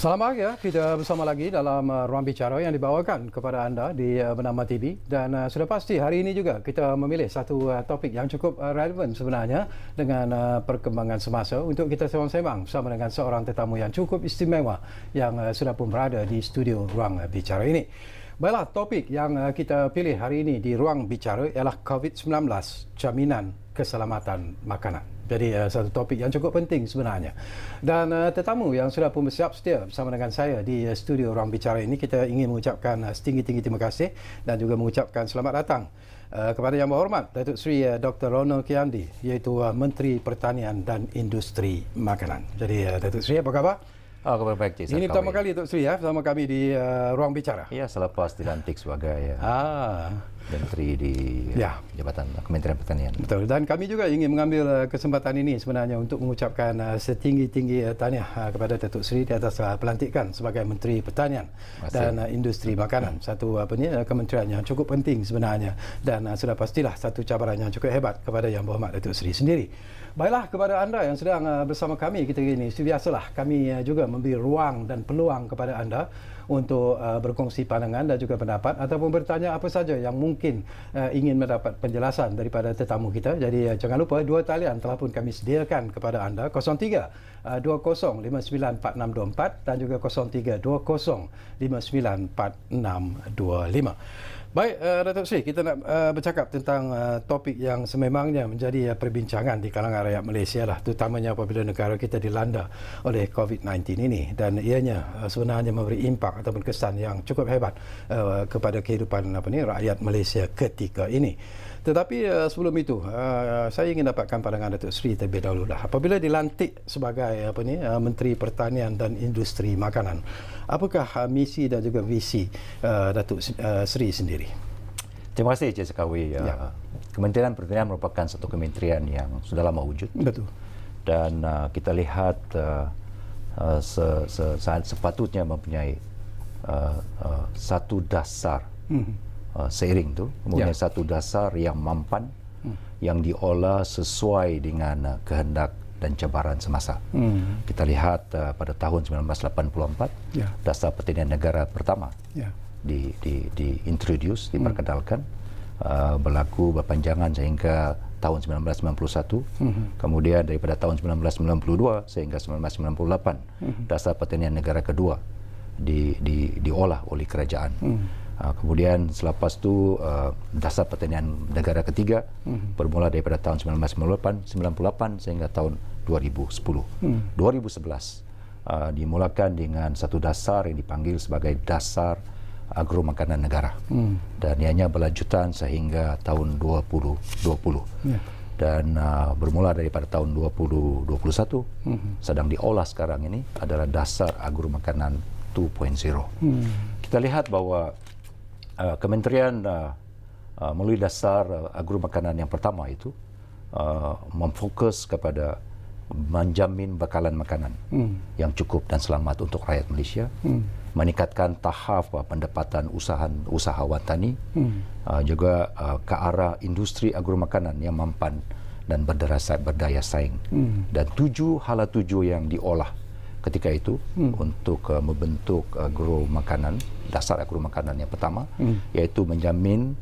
Selamat pagi, ya. Kita bersama lagi dalam Ruang Bicara yang dibawakan kepada anda di Bernama TV. Dan sudah pasti hari ini juga kita memilih satu topik yang cukup relevan sebenarnya dengan perkembangan semasa untuk kita sembang-sembang bersama dengan seorang tetamu yang cukup istimewa yang sudah pun berada di studio Ruang Bicara ini. Baiklah, topik yang kita pilih hari ini di Ruang Bicara ialah COVID-19, jaminan keselamatan makanan. Jadi satu topik yang cukup penting sebenarnya. Dan tetamu yang sudah pun bersiap sedia bersama dengan saya di studio Ruang Bicara ini, kita ingin mengucapkan setinggi-tinggi terima kasih dan juga mengucapkan selamat datang kepada Yang Berhormat Datuk Seri Dr. Ronald Kiandi, iaitu Menteri Pertanian dan Industri Makanan. Jadi Datuk Seri, apa khabar? Kabar baik, Cik. Ini pertama kali Datuk Seri bersama kami di Ruang Bicara. Ya, selepas dilantik sebagai Menteri di Jabatan Kementerian Pertanian. Betul. Dan kami juga ingin mengambil kesempatan ini sebenarnya untuk mengucapkan setinggi-tinggi tahniah kepada Datuk Seri di atas pelantikan sebagai Menteri Pertanian dan Industri Makanan. Satu kementerian yang cukup penting sebenarnya dan sudah pastilah satu cabaran yang cukup hebat kepada Yang Berhormat Datuk Seri sendiri. Baiklah, kepada anda yang sedang bersama kami kita ini, biasalah kami juga memberi ruang dan peluang kepada anda untuk berkongsi pandangan dan juga pendapat ataupun bertanya apa saja yang mungkin ingin mendapat penjelasan daripada tetamu kita. Jadi jangan lupa dua talian telah pun kami sediakan kepada anda, 03 20 594624 dan juga 03 20 594625. Baik, Datuk Seri, kita nak bercakap tentang topik yang sememangnya menjadi perbincangan di kalangan rakyat Malaysia lah, terutamanya apabila negara kita dilanda oleh COVID-19 ini, dan ianya sebenarnya memberi impak ataupun kesan yang cukup hebat kepada kehidupan rakyat Malaysia ketika ini. Tetapi sebelum itu, saya ingin dapatkan pandangan Datuk Seri terlebih dahulu lah. Apabila dilantik sebagai Menteri Pertanian dan Industri Makanan, apakah misi dan juga visi Datuk Seri sendiri? Terima kasih, Cik Sekawi. Kementerian Pertanian merupakan satu kementerian yang sudah lama wujud. Betul. Dan kita lihat sepatutnya mempunyai satu dasar seiring tu, kemudian satu dasar yang mampan, yang diolah sesuai dengan kehendak dan cabaran semasa. Kita lihat pada tahun 1984 dasar pertanian negara pertama diintroduce, diperkenalkan, berlaku berpanjangan sehingga tahun 1991. Kemudian daripada tahun 1992 sehingga 1998 dasar pertanian negara kedua diolah oleh kerajaan. Kemudian selepas itu dasar pertanian negara ketiga bermula daripada tahun 1998 sehingga tahun 2010. 2011 dimulakan dengan satu dasar yang dipanggil sebagai dasar agro makanan negara. Dan ianya berlanjutan sehingga tahun 2020. Dan bermula daripada tahun 2021 sedang diolah sekarang ini adalah dasar agro makanan 2.0. Kita lihat bahawa kementerian melalui dasar agro makanan yang pertama itu memfokus kepada menjamin bekalan makanan yang cukup dan selamat untuk rakyat Malaysia, meningkatkan tahap pendapatan usahawan tani, juga ke arah industri agro makanan yang mampan dan berdaya saing. Dan 7 hala 7 yang diolah ketika itu untuk membentuk agro makanan, dasar agro makanan yang pertama, iaitu menjamin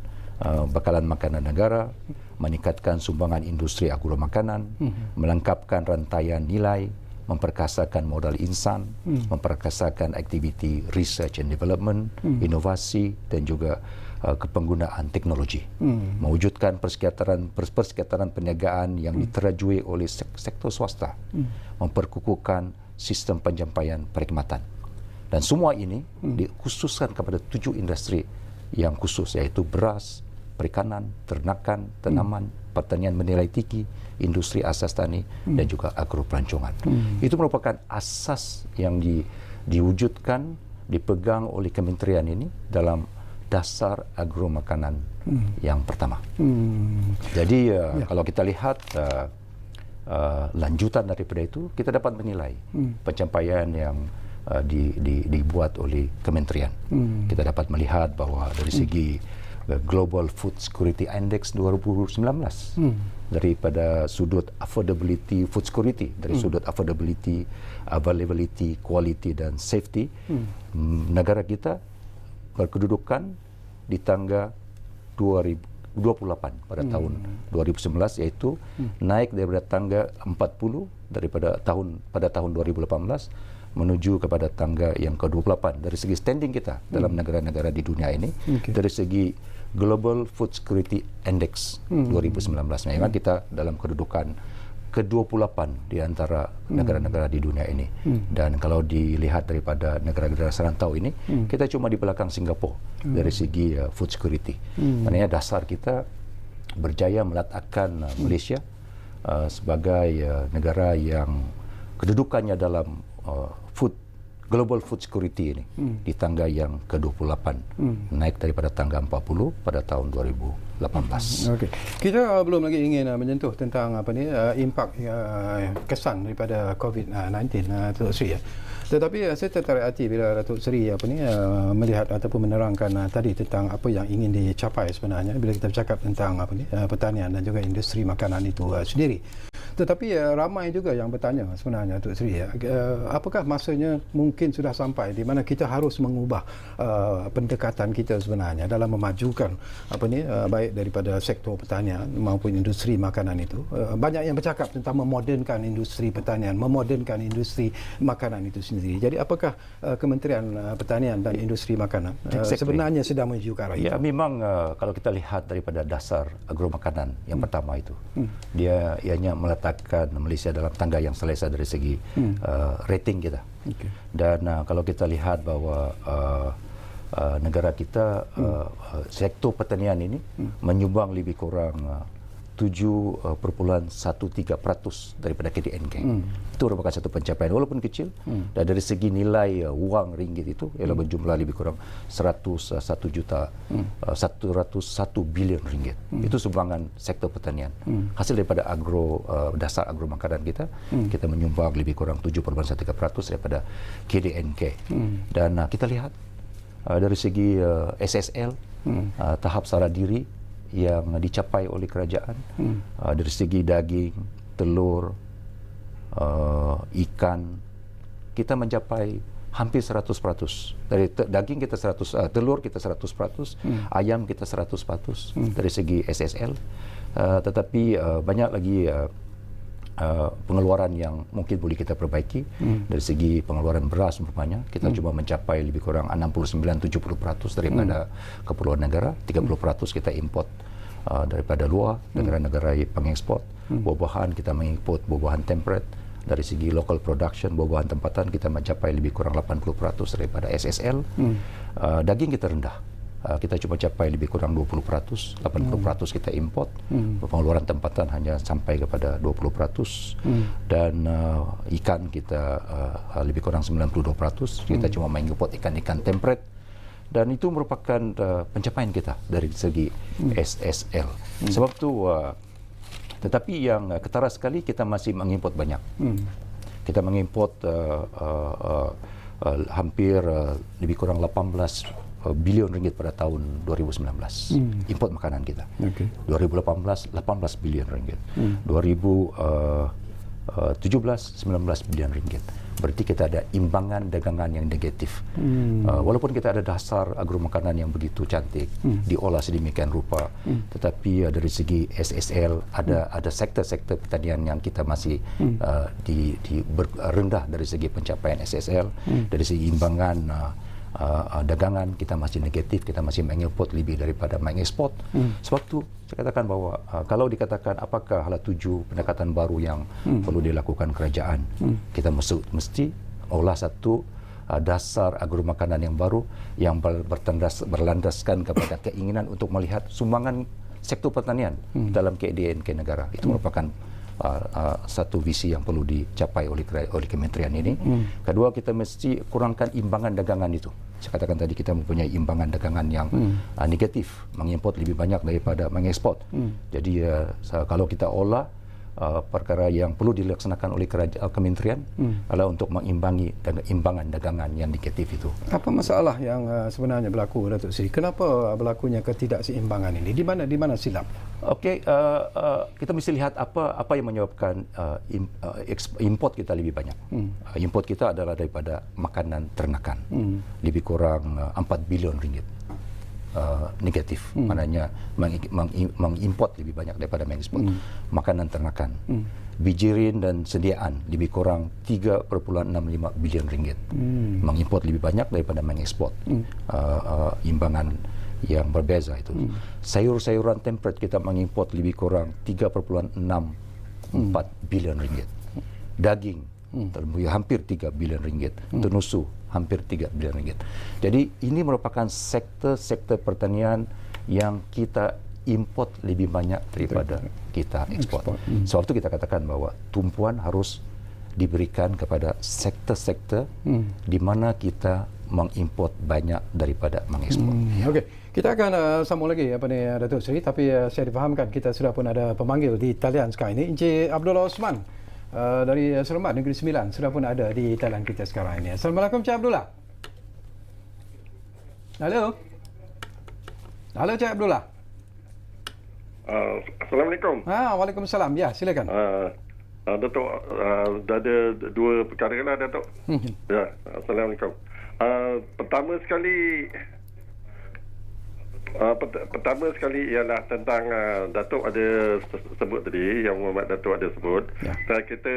bekalan makanan negara, meningkatkan sumbangan industri agro makanan, melengkapkan rantaian nilai, memperkasakan modal insan, memperkasakan aktiviti research and development, inovasi dan juga kepenggunaan teknologi, mewujudkan persekitaran perniagaan yang diterajui oleh sektor swasta, memperkukuhkan sistem penyampaian perkhidmatan. Dan semua ini dikhususkan kepada 7 industri yang khusus, iaitu beras, perikanan, ternakan, tanaman, pertanian bernilai tinggi, industri asas tani dan juga agro pelancongan. Itu merupakan asas yang diwujudkan, dipegang oleh kementerian ini dalam dasar agro makanan yang pertama. Jadi kalau kita lihat lanjutan daripada itu, kita dapat menilai pencapaian yang dibuat oleh kementerian. Kita dapat melihat bahawa dari segi Global Food Security Index 2019. Daripada sudut affordability, food security, dari sudut affordability, availability, quality dan safety, negara kita berkedudukan di tangga 28 pada tahun 2011, iaitu naik daripada tangga 40 pada tahun 2018 menuju kepada tangga yang ke-28 dari segi standing kita dalam negara-negara di dunia ini, dari segi Global Food Security Index 2019. Memang kita dalam kedudukan ke-28 di antara negara-negara di dunia ini. Dan kalau dilihat daripada negara-negara serantau ini, kita cuma di belakang Singapura dari segi food security. Maknanya dasar kita berjaya meletakkan Malaysia sebagai negara yang kedudukannya dalam global food security ini di tangga yang ke-28, naik daripada tangga 40 pada tahun 2018. Okey. Kita belum lagi ingin menyentuh tentang impak kesan daripada COVID-19, Datuk Seri. Tetapi saya tertarik hati bila Datuk Seri melihat ataupun menerangkan tadi tentang apa yang ingin dicapai sebenarnya bila kita bercakap tentang pertanian dan juga industri makanan itu sendiri. Tetapi ramai juga yang bertanya sebenarnya, Datuk Seri, apakah masanya mungkin sudah sampai di mana kita harus mengubah pendekatan kita sebenarnya dalam memajukan baik daripada sektor pertanian maupun industri makanan itu. Banyak yang bercakap tentang memodernkan industri pertanian, memodernkan industri makanan itu sendiri. Jadi apakah Kementerian Pertanian dan Industri Makanan sebenarnya sedang menuju ke arah itu? Ya, memang kalau kita lihat daripada dasar agromakanan yang pertama itu, dia ianya meletakkan Malaysia dalam tangga yang selesa dari segi rating kita. Dan kalau kita lihat bahawa negara kita sektor pertanian ini menyumbang lebih kurang 7.13% daripada KDNK. Itu merupakan satu pencapaian walaupun kecil, dan dari segi nilai wang ringgit itu ialah berjumlah lebih kurang 101 bilion ringgit. Itu sumbangan sektor pertanian. Hasil daripada dasar agro makanan kita menyumbang lebih kurang 7.13% daripada KDNK. Dan kita lihat dari segi SSL, tahap sadar diri yang dicapai oleh kerajaan dari segi daging, telur, ikan, kita mencapai hampir 100%. Dari daging kita 100%, telur kita 100%, ayam kita 100% dari segi SSL. Tetapi banyak lagi pengeluaran yang mungkin boleh kita perbaiki. Dari segi pengeluaran beras umpamanya, kita cuma mencapai lebih kurang 69-70% daripada keperluan negara. 30% kita import daripada luar, negara-negara pengekspor. Buah-buahan kita mengimport buah-buahan temperate. Dari segi local production, buah-buahan tempatan kita mencapai lebih kurang 80% daripada SSL. Daging kita rendah. Kita cuma capai lebih kurang 20%, 80% kita import. Pengeluaran tempatan hanya sampai kepada 20%. Dan ikan kita lebih kurang 92%. Kita cuma mengimport ikan-ikan temperate. Dan itu merupakan pencapaian kita dari segi SSL. Sebab tu, tetapi yang ketara sekali, kita masih mengimport banyak. Kita mengimport hampir lebih kurang 18 bilion ringgit pada tahun 2019. Import makanan kita. 2018 18 bilion ringgit. 2017 19 bilion ringgit. Berarti kita ada imbangan dagangan yang negatif. Walaupun kita ada dasar agro makanan yang begitu cantik, diolah sedemikian rupa, tetapi dari segi SSL ada sektor-sektor pertanian yang kita masih rendah dari segi pencapaian SSL. Dari segi imbangan dagangan kita masih negatif, kita masih mengimport lebih daripada mengekspor. Sebab tu saya katakan bahawa kalau dikatakan apakah hala tuju pendekatan baru yang perlu dilakukan kerajaan, kita mesti olah satu dasar agro makanan yang baru yang berlandaskan kepada keinginan untuk melihat sumbangan sektor pertanian dalam KDNK negara. Itu merupakan satu visi yang perlu dicapai oleh kementerian ini. Kedua, kita mesti kurangkan imbangan dagangan itu. Saya katakan tadi kita mempunyai imbangan dagangan yang negatif, mengimport lebih banyak daripada mengekspor. Jadi kalau kita olah perkara yang perlu dilaksanakan oleh kementerian adalah untuk mengimbangi imbangan dagangan yang negatif itu. Apa masalah yang sebenarnya berlaku, Datuk Seri? Kenapa berlakunya ketidakseimbangan ini? Di mana silap? Okey, kita mesti lihat apa yang menyebabkan import kita lebih banyak. Import kita adalah daripada makanan ternakan, lebih kurang 4 bilion ringgit. Negatif, maknanya mengimport lebih banyak daripada mengekspor. Makanan ternakan, bijirin dan sediaan lebih kurang 3,65 bilion ringgit. Mengimport lebih banyak daripada mengekspor. Imbangan yang berbeza itu. Sayur-sayuran temperate kita mengimport lebih kurang 3,64 bilion ringgit. Daging hampir 3 bilion ringgit. Tenusu hampir 3 bilion ringgit. Jadi ini merupakan sektor pertanian yang kita import lebih banyak daripada kita ekspor. Sebab itu kita katakan bahwa tumpuan harus diberikan kepada sektor-sektor di mana kita mengimport banyak daripada mengekspor. Okey, kita akan sambung lagi Datuk Seri, tapi saya difahamkan kita sudah pun ada pemanggil di talian sekarang ini, Encik Abdullah Osman dari Seremban Negeri Sembilan sudah pun ada di talian kita sekarang ini. Assalamualaikum Cik Abdullah. Halo. Halo Cik Abdullah. Assalamualaikum. Waalaikumsalam. Ya, silakan. Datuk, dah ada dua perkara lah Datuk. Ya, Assalamualaikum. Pertama sekali ialah tentang Datuk ada sebut tadi, yang Muhammad Datuk ada sebut, kita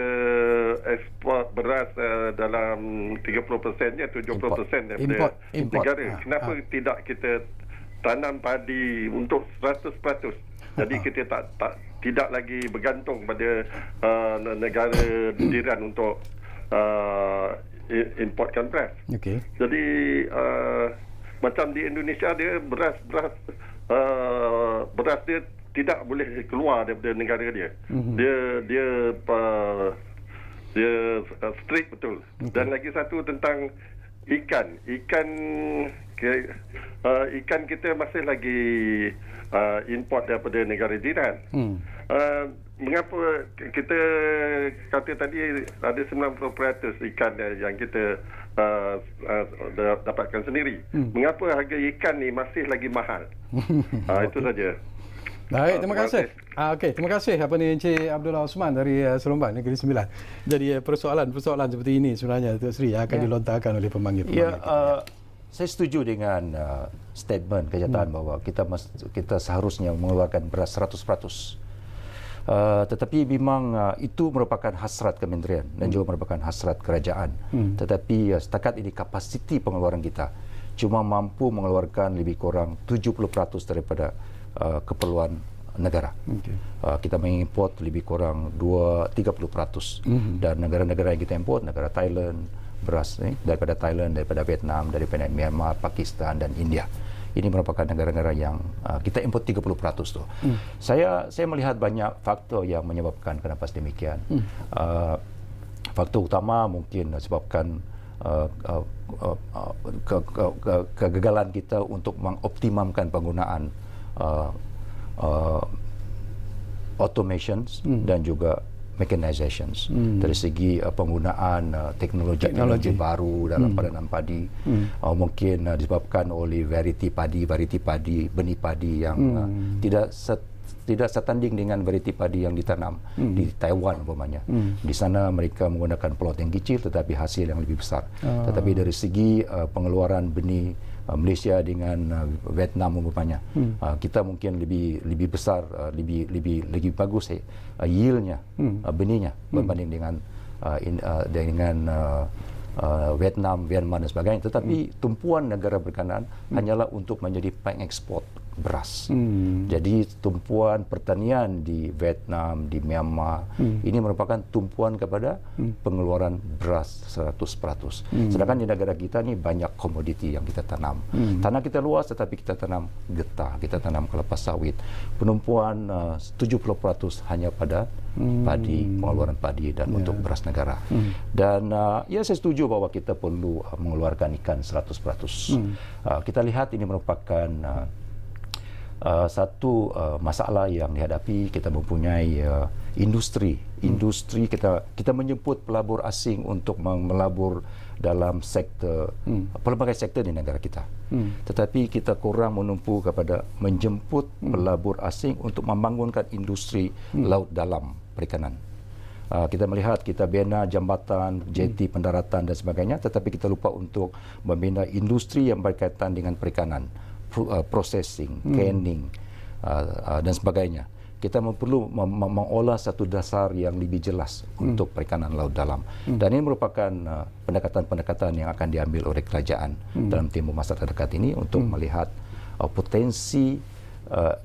ekspor beras dalam 30%-nya 70% daripada negara. Kenapa tidak kita tanam padi untuk 100%? Jadi kita tidak lagi bergantung pada negara jiran untuk importkan beras. Okey. Jadi macam di Indonesia dia beras dia tidak boleh keluar daripada negara dia. Dia strict betul. Dan lagi satu tentang ikan kita masih lagi import daripada negara jiran. Mengapa kita kata tadi ada 90% ikan yang kita dapatkan sendiri? Mengapa harga ikan ni masih lagi mahal? Itu saja. Baik, terima kasih. Okey, terima kasih Encik Abdullah Osman dari Seremban Negeri Sembilan. Jadi persoalan seperti ini sebenarnya Datuk Seri akan dilontarkan oleh pemanggil-pemanggil kita. Saya setuju dengan statement kenyataan bahwa kita seharusnya mengeluarkan beras 100%. Tetapi memang itu merupakan hasrat kementerian dan juga merupakan hasrat kerajaan. Tetapi setakat ini kapasiti pengeluaran kita cuma mampu mengeluarkan lebih kurang 70% daripada keperluan negara. Kita mengimport lebih kurang 30%. Dan negara-negara yang kita import, negara Thailand, beras daripada Thailand, daripada Vietnam, daripada Myanmar, Pakistan dan India. Ini merupakan negara-negara yang kita import 30% tu. Saya melihat banyak faktor yang menyebabkan kenapa sedemikian. Faktor utama mungkin disebabkan kegagalan kita untuk mengoptimumkan penggunaan automations dan juga mechanizations dari segi penggunaan teknologi baru dalam penanam padi. Mungkin disebabkan oleh variety padi, benih padi yang tidak setanding dengan variety padi yang ditanam di Taiwan umpamanya. Di sana mereka menggunakan plot yang kecil tetapi hasil yang lebih besar. Tetapi dari segi pengeluaran benih Malaysia dengan Vietnam umpamanya, kita mungkin lebih besar, lebih bagus yieldnya, benihnya berbanding dengan Vietnam, Myanmar dan sebagainya. Tetapi tumpuan negara berkenaan hanyalah untuk menjadi pengekspor beras. Jadi tumpuan pertanian di Vietnam, di Myanmar ini merupakan tumpuan kepada pengeluaran beras 100%. Sedangkan di negara kita ni banyak komoditi yang kita tanam. Tanah kita luas tetapi kita tanam getah, kita tanam kelapa sawit. Penumpuan 70% hanya pada padi, pengeluaran padi dan untuk beras negara. Dan saya setuju bahwa kita perlu mengeluarkan ikan 100%. Kita lihat ini merupakan satu masalah yang dihadapi. Kita mempunyai industri kita menjemput pelabur asing untuk melabur dalam sektor pelbagai sektor di negara kita. Tetapi kita kurang menumpu kepada menjemput pelabur asing untuk membangunkan industri laut dalam perikanan. Kita melihat kita bina jambatan, jeti pendaratan dan sebagainya, tetapi kita lupa untuk membina industri yang berkaitan dengan perikanan, processing, canning dan sebagainya. Kita perlu mengolah satu dasar yang lebih jelas untuk perikanan laut dalam. Dan ini merupakan pendekatan-pendekatan yang akan diambil oleh kerajaan dalam tempoh masa terdekat ini untuk melihat potensi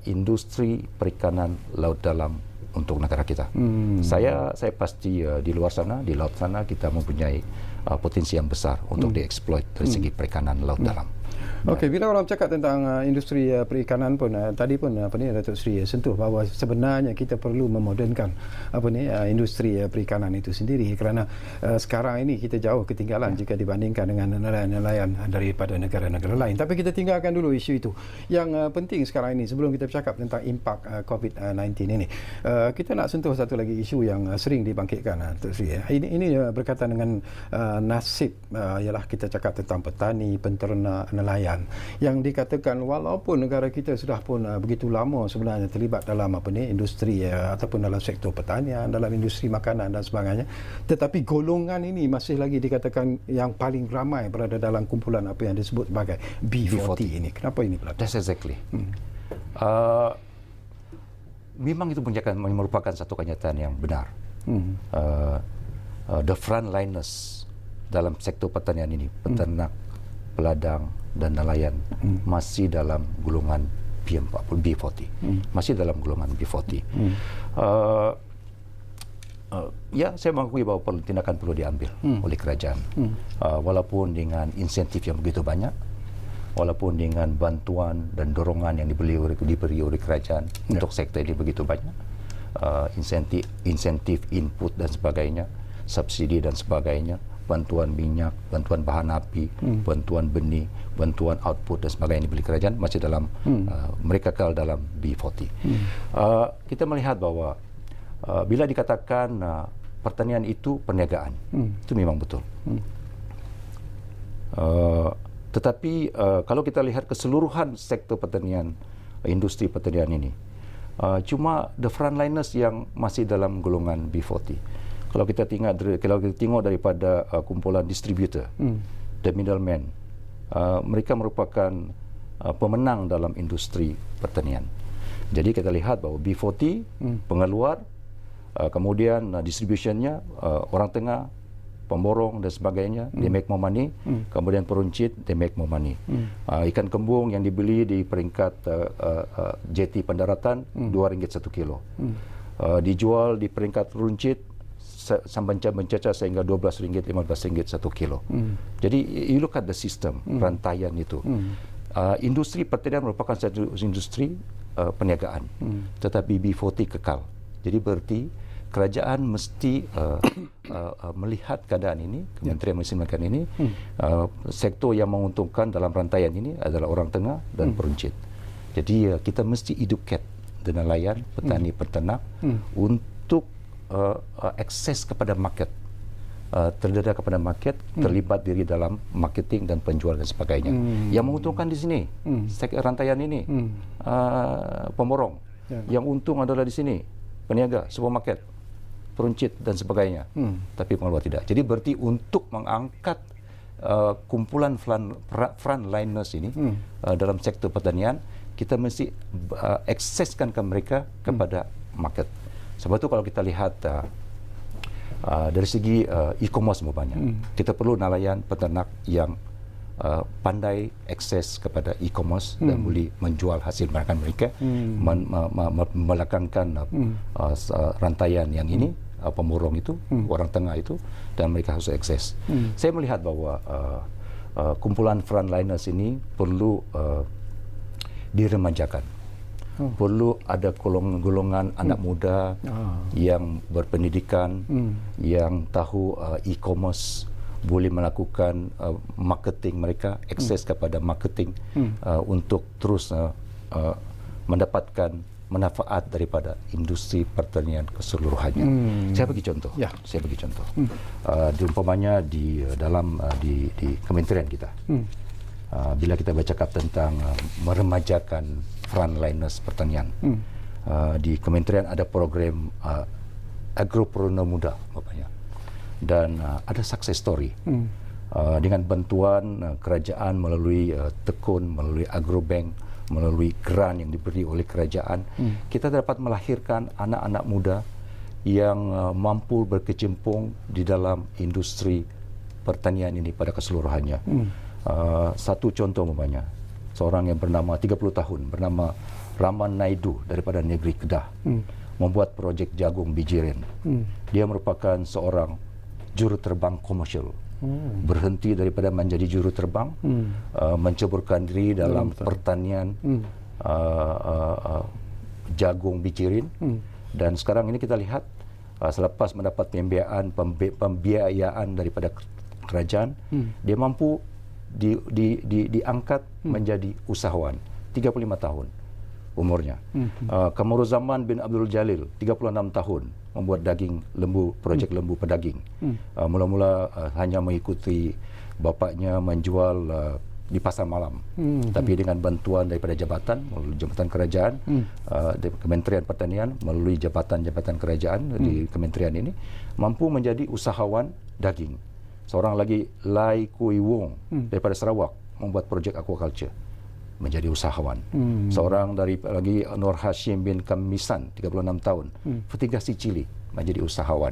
industri perikanan laut dalam untuk negara kita. Saya pasti di luar sana, di laut sana kita mempunyai potensi yang besar untuk dieksploit dari segi perikanan laut dalam. Okey, bila orang cakap tentang industri perikanan pun tadi pun Datuk Seri sentuh bahawa sebenarnya kita perlu memodernkan industri perikanan itu sendiri, kerana sekarang ini kita jauh ketinggalan jika dibandingkan dengan nelayan-nelayan daripada negara-negara lain. Tapi kita tinggalkan dulu isu itu. Yang penting sekarang ini, sebelum kita bercakap tentang impak COVID-19 ini, kita nak sentuh satu lagi isu yang sering dibangkitkan, Datuk Seri. Ini berkaitan dengan nasib, ialah kita cakap tentang petani, penternak, nelayan, yang dikatakan walaupun negara kita sudah pun begitu lama sebenarnya terlibat dalam industri ataupun dalam sektor pertanian, dalam industri makanan dan sebagainya, tetapi golongan ini masih lagi dikatakan yang paling ramai berada dalam kumpulan apa yang disebut sebagai B40 ini. Kenapa ini berlaku? That's exactly. Memang itu merupakan satu kenyataan yang benar. The frontliners dalam sektor pertanian ini, peternak, peladang dan nelayan masih dalam golongan B40. Masih dalam golongan B40. Ya, saya mengakui bahawa tindakan perlu diambil oleh kerajaan. Walaupun dengan insentif yang begitu banyak, walaupun dengan bantuan dan dorongan yang diberi oleh kerajaan untuk sektor ini begitu banyak, insentif input dan sebagainya, subsidi dan sebagainya, bantuan minyak, bantuan bahan api, bantuan benih, bantuan output dan sebagainya dibeli kerajaan masih dalam mereka kekal dalam B40. Kita melihat bahawa bila dikatakan pertanian itu perniagaan, itu memang betul. Tetapi kalau kita lihat keseluruhan sektor pertanian, industri pertanian ini, cuma the frontliners yang masih dalam golongan B40. Kalau kita tengok daripada kumpulan distributor, the middleman, mereka merupakan pemenang dalam industri pertanian. Jadi kita lihat bahawa B40 pengeluar, kemudian distributionnya orang tengah, pemborong dan sebagainya, they make more money. Kemudian peruncit, they make more money. Ikan kembung yang dibeli di peringkat jeti pendaratan RM2 1 kilo. Dijual di peringkat peruncit sampai mencecah sehingga RM12, RM15 1 kilo. Jadi you look at the system, rantaian itu. Industri pertanian merupakan satu industri perniagaan, tetapi B40 kekal. Jadi berarti kerajaan mesti melihat keadaan ini, Kementerian mesti melihat ini, sektor yang menguntungkan dalam rantaian ini adalah orang tengah dan peruncit. Jadi kita mesti educate nelayan, petani, peternak untuk akses kepada market, terdedah kepada market, terlibat diri dalam marketing dan penjualan dan sebagainya. Yang menguntungkan di sini, rantaian ini, pemborong. Yang untung adalah di sini, peniaga, supermarket, peruncit dan sebagainya. Tapi pengeluar tidak. Jadi berarti untuk mengangkat kumpulan frontliners ini dalam sektor pertanian, kita mesti akseskan ke mereka kepada market. Sebab itu kalau kita lihat dari segi e-commerce umpamanya, kita perlu nelayan peternak yang pandai akses kepada e-commerce dan boleh menjual hasil makan mereka, melakangkan rantaian yang ini, pemborong itu, orang tengah itu, dan mereka harus akses. Saya melihat bahawa kumpulan frontliners ini perlu diremajakan. Perlu ada golongan anak muda yang berpendidikan, yang tahu e-commerce, boleh melakukan marketing mereka, akses kepada marketing untuk terus mendapatkan manfaat daripada industri pertanian keseluruhannya. Saya bagi contoh. Ya. Saya bagi contoh. Umpamanya di dalam di kementerian kita. Bila kita bercakap tentang meremajakan frontliners pertanian, di kementerian ada program agropreneur muda, bapaknya, dan ada success story dengan bantuan kerajaan melalui tekun, melalui agrobank, melalui grant yang diberi oleh kerajaan, kita dapat melahirkan anak-anak muda yang mampu berkecimpung di dalam industri pertanian ini pada keseluruhannya. Satu contoh umpamanya, seorang yang bernama 30 tahun, bernama Raman Naidu daripada negeri Kedah, membuat projek jagung bijirin. Dia merupakan seorang juru terbang komersial. Berhenti daripada menjadi juru terbang, menceburkan diri dalam pertanian jagung bijirin, dan sekarang ini kita lihat selepas mendapat pembiayaan daripada kerajaan, dia mampu diangkat menjadi usahawan. 35 tahun umurnya. Kamaruzaman bin Abdul Jalil, 36 tahun, membuat daging lembu, projek lembu pedaging. Mula-mula hanya mengikuti bapaknya menjual di pasar malam. Tapi dengan bantuan daripada jabatan, melalui jabatan kerajaan, Kementerian Pertanian, melalui jabatan-jabatan kerajaan di kementerian ini, mampu menjadi usahawan daging. Seorang lagi, Lai Kui Wong daripada Sarawak, membuat projek aquaculture, menjadi usahawan. Seorang dari lagi, Nur Hashim bin Kamisan, 36 tahun, fertigasi cili, menjadi usahawan.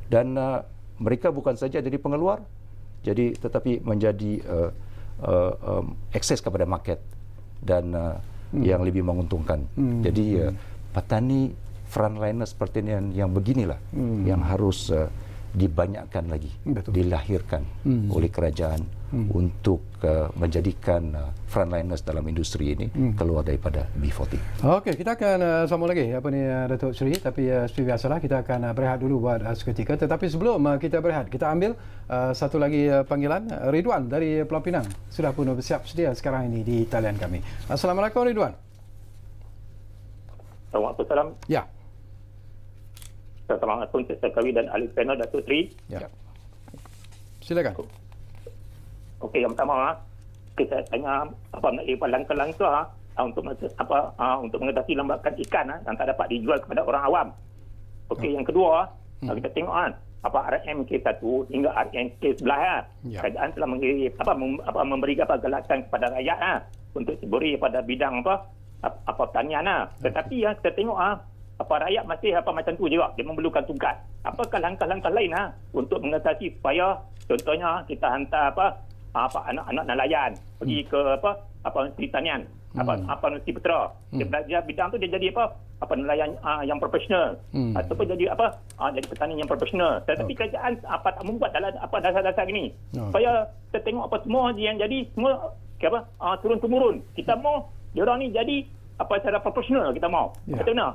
Dan mereka bukan saja jadi pengeluar, tetapi menjadi akses kepada market dan yang lebih menguntungkan. Jadi petani frontliners pertanian yang beginilah yang harus dibanyakkan lagi, dilahirkan oleh kerajaan untuk menjadikan frontliners dalam industri ini keluar daripada B40. Okey, kita akan sambung lagi Datuk Seri, tapi seperti biasalah kita akan berehat dulu buat seketika. Tetapi sebelum kita berehat, kita ambil satu lagi panggilan. Ridwan dari Pulau Pinang sudah pun bersiap sedia sekarang ini di talian kami. Assalamualaikum Ridwan. Waalaikumsalam. Ya. Assalamualaikum Cik Kawi dan ahli panel Datuk Seri. Ya. Silakan. Okey, yang pertama kita tanya mengenai langkah-langkah untuk mengatasi lambakan ikan yang tak dapat dijual kepada orang awam. Okey, yang kedua kita tengok RMK 1 hingga RMK 11 kerajaan telah memberi galakan kepada rakyat untuk diberi pada bidang pertanian. Tetapi kita tengok rakyat masih macam tu juga, dia memerlukan tugas. Apakah langkah-langkah lain untuk mengatasi supaya contohnya kita hantar anak-anak nelayan pergi ke Menteri Tanian, Menteri Petera. Dia belajar bidang tu, dia jadi nelayan yang profesional ataupun jadi jadi petani yang profesional. Tetapi kerajaan tak membuat dalam dasar-dasar ini supaya kita tengok semua yang jadi semua turun-temurun. Kita mau diorang ni jadi secara profesional, kita mau. Betul tak?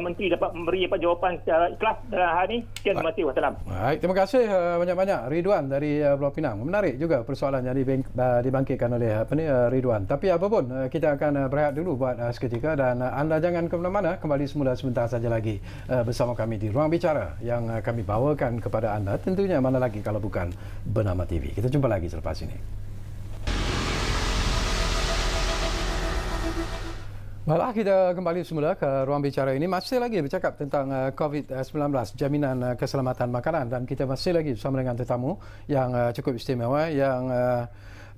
Menteri dapat memberi jawapan secara ikhlas dalam hari ini. Sekian, terima kasih. Wassalam. Baik, terima kasih banyak-banyak Ridwan dari Pulau Pinang. Menarik juga persoalan yang dibangkitkan oleh Ridwan. Tapi apapun, kita akan berehat dulu buat seketika dan anda jangan ke mana-mana, kembali semula sebentar saja lagi bersama kami di Ruang Bicara yang kami bawakan kepada anda. Tentunya mana lagi kalau bukan Bernama TV. Kita jumpa lagi selepas ini. Baiklah, kita kembali semula ke Ruang Bicara ini. Masih lagi bercakap tentang COVID-19, jaminan keselamatan makanan, dan kita masih lagi bersama dengan tetamu yang cukup istimewa, yang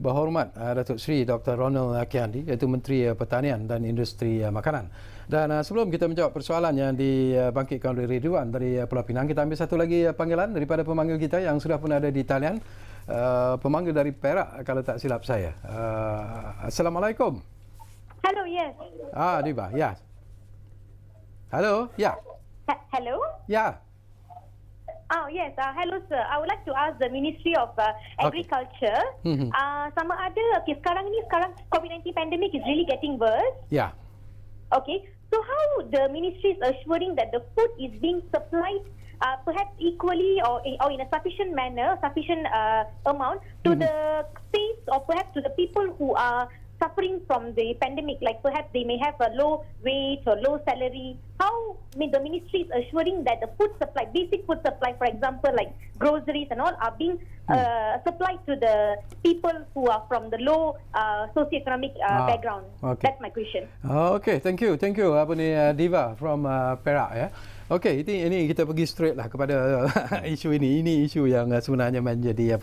berhormat Datuk Seri Dr. Ronald Kiandi, iaitu Menteri Pertanian dan Industri Makanan. Dan sebelum kita menjawab persoalan yang dibangkitkan oleh Ridwan dari Pulau Pinang, kita ambil satu lagi panggilan daripada pemanggil kita yang sudah pun ada di talian. Pemanggil dari Perak kalau tak silap saya. Assalamualaikum. Hello, yes. Diba, yes. Hello, yeah. Hello? Yeah. Oh, yes. Hello, sir. I would like to ask the Ministry of Agriculture, sama ada, sekarang COVID-19 pandemic is really getting worse. Yeah. Okay. So how the ministry is assuring that the food is being supplied perhaps equally or in a sufficient manner, sufficient amount to the space or perhaps to the people who are suffering from the pandemic, like perhaps they may have a low wage or low salary. How the ministry is assuring that the food supply, basic food supply, for example, like groceries and all, are being supplied to the people who are from the low socioeconomic background? Okay. That's my question. Okay, thank you. Apa ni Diva from Perak ya. Okey, ini kita pergi straight lah kepada isu ini. Ini isu yang sebenarnya menjadi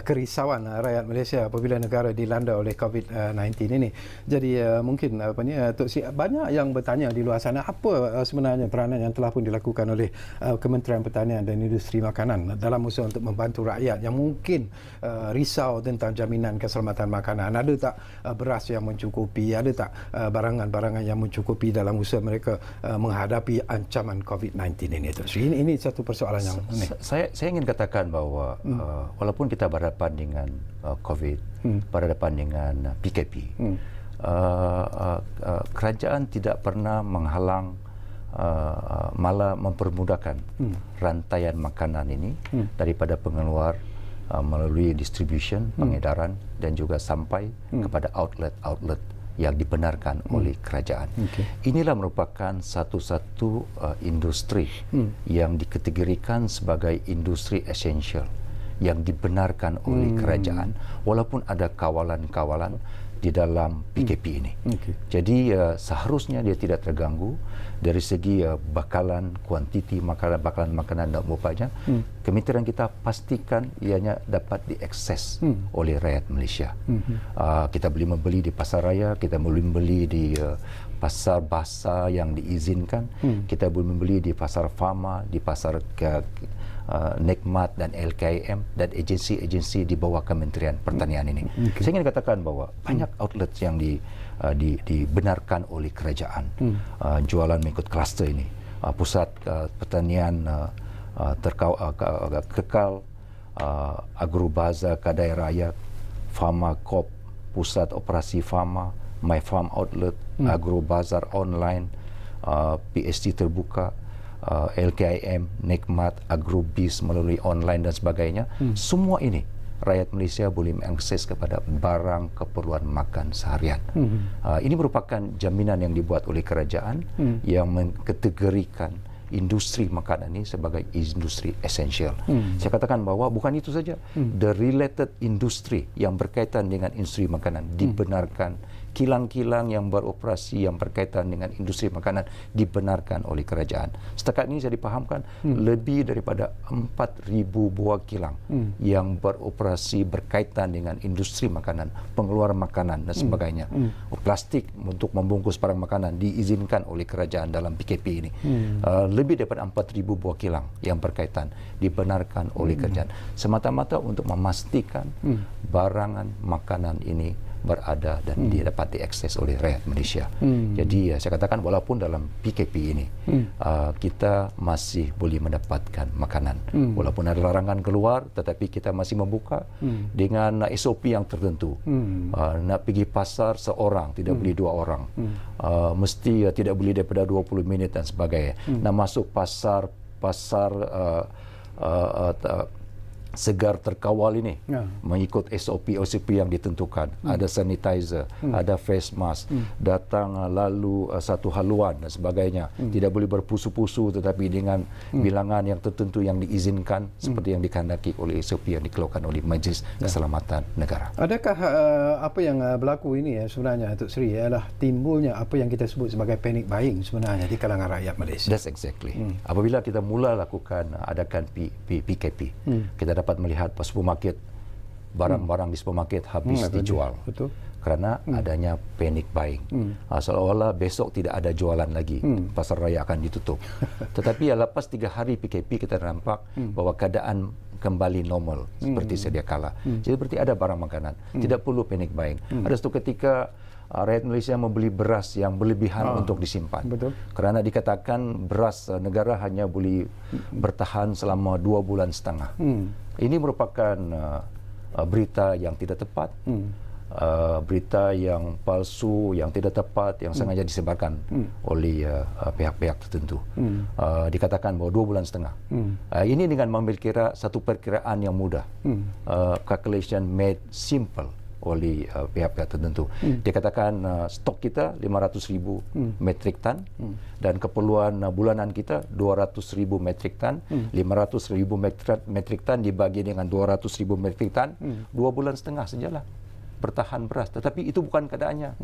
kerisauan rakyat Malaysia apabila negara dilanda oleh COVID-19 ini. Jadi mungkin Tok Si, banyak yang bertanya di luar sana apa sebenarnya peranan yang telah pun dilakukan oleh Kementerian Pertanian dan Industri Makanan dalam usaha untuk membantu rakyat yang mungkin risau tentang jaminan keselamatan makanan. Ada tak beras yang mencukupi? Ada tak barangan-barangan yang mencukupi dalam usaha mereka menghadapi ancaman COVID-19 ini? Ini satu persoalan yang saya ingin katakan bahawa walaupun kita berhadapan dengan COVID, berhadapan dengan PKP, kerajaan tidak pernah menghalang, malah mempermudahkan rantaian makanan ini daripada pengeluar melalui distribution, pengedaran dan juga sampai kepada outlet-outlet yang dibenarkan oleh kerajaan. Inilah merupakan satu-satu industri yang dikategorikan sebagai industri esensial yang dibenarkan oleh kerajaan walaupun ada kawalan-kawalan di dalam PKP ini. Jadi seharusnya dia tidak terganggu dari segi bakalan, kuantiti bakalan makanan dan rupanya kementerian kita pastikan ianya dapat diakses oleh rakyat Malaysia. Kita boleh membeli di pasar raya, kita boleh membeli di pasar basah yang diizinkan, kita boleh membeli di pasar Fama, di pasar Nikmat dan LKM dan agensi-agensi di bawah Kementerian Pertanian ini. Saya ingin katakan bahawa banyak outlet yang dibenarkan oleh kerajaan jualan mengikut kluster ini. Pusat pertanian kekal, Agrobazar Kadai Raya, Fama Corp, Pusat Operasi Fama, My Farm Outlet, Agrobazar Online, PST terbuka, LKIM, Nikmat, Agrobiz melalui online dan sebagainya. Semua ini rakyat Malaysia boleh mengakses kepada barang keperluan makan seharian. Ini merupakan jaminan yang dibuat oleh kerajaan yang mengkategorikan industri makanan ini sebagai industri esensial. Saya katakan bahawa bukan itu saja, the related industry yang berkaitan dengan industri makanan dibenarkan, kilang-kilang yang beroperasi yang berkaitan dengan industri makanan dibenarkan oleh kerajaan. Setakat ini saya dipahamkan lebih daripada 4,000 buah kilang yang beroperasi berkaitan dengan industri makanan, pengeluaran makanan dan sebagainya. Plastik untuk membungkus barang makanan diizinkan oleh kerajaan dalam PKP ini. Lebih daripada 4,000 buah kilang yang berkaitan dibenarkan oleh kerajaan semata-mata untuk memastikan barangan makanan ini berada dan dia dapat diakses oleh rakyat Malaysia. Jadi saya katakan walaupun dalam PKP ini kita masih boleh mendapatkan makanan walaupun ada larangan keluar, tetapi kita masih membuka dengan SOP yang tertentu. Nak pergi pasar seorang, tidak boleh dua orang, mesti tidak boleh daripada 20 minit dan sebagainya. Nak masuk pasar segar terkawal ini mengikut SOP yang ditentukan. Ada sanitizer, ada face mask, datang lalu satu haluan dan sebagainya. Tidak boleh berpusu-pusu tetapi dengan bilangan yang tertentu yang diizinkan seperti yang dikehendaki oleh SOP yang dikeluarkan oleh Majlis Keselamatan Negara. Adakah apa yang berlaku ini sebenarnya Tok Sri adalah timbulnya apa yang kita sebut sebagai panic buying sebenarnya di kalangan rakyat Malaysia? That's exactly. Apabila kita mula adakan PKP, kita dapat melihat supermarket, barang-barang di supermarket habis dijual. Betul. Kerana adanya panic buying. Seolah-olah besok tidak ada jualan lagi, pasar raya akan ditutup. Tetapi lepas 3 hari PKP kita nampak bahawa keadaan kembali normal seperti sedia kala. Jadi berarti ada barang makanan, tidak perlu panic buying. Ada satu ketika rakyat Malaysia membeli beras yang berlebihan untuk disimpan. Betul. Kerana dikatakan beras negara hanya boleh bertahan selama 2,5 bulan. Ini merupakan berita yang tidak tepat, berita yang palsu, yang tidak tepat, yang sengaja disebarkan oleh pihak-pihak tertentu. Dikatakan bahawa 2,5 bulan. Ini dengan mengambil kira satu perkiraan yang mudah, calculation made simple oleh pihak-pihak tertentu. Dia katakan stok kita 500,000 metrik tan dan keperluan bulanan kita 200,000 metrik tan. 500,000 metrik tan dibagi dengan 200,000 metrik tan, 2 bulan setengah sajalah bertahan beras. Tetapi itu bukan keadaannya.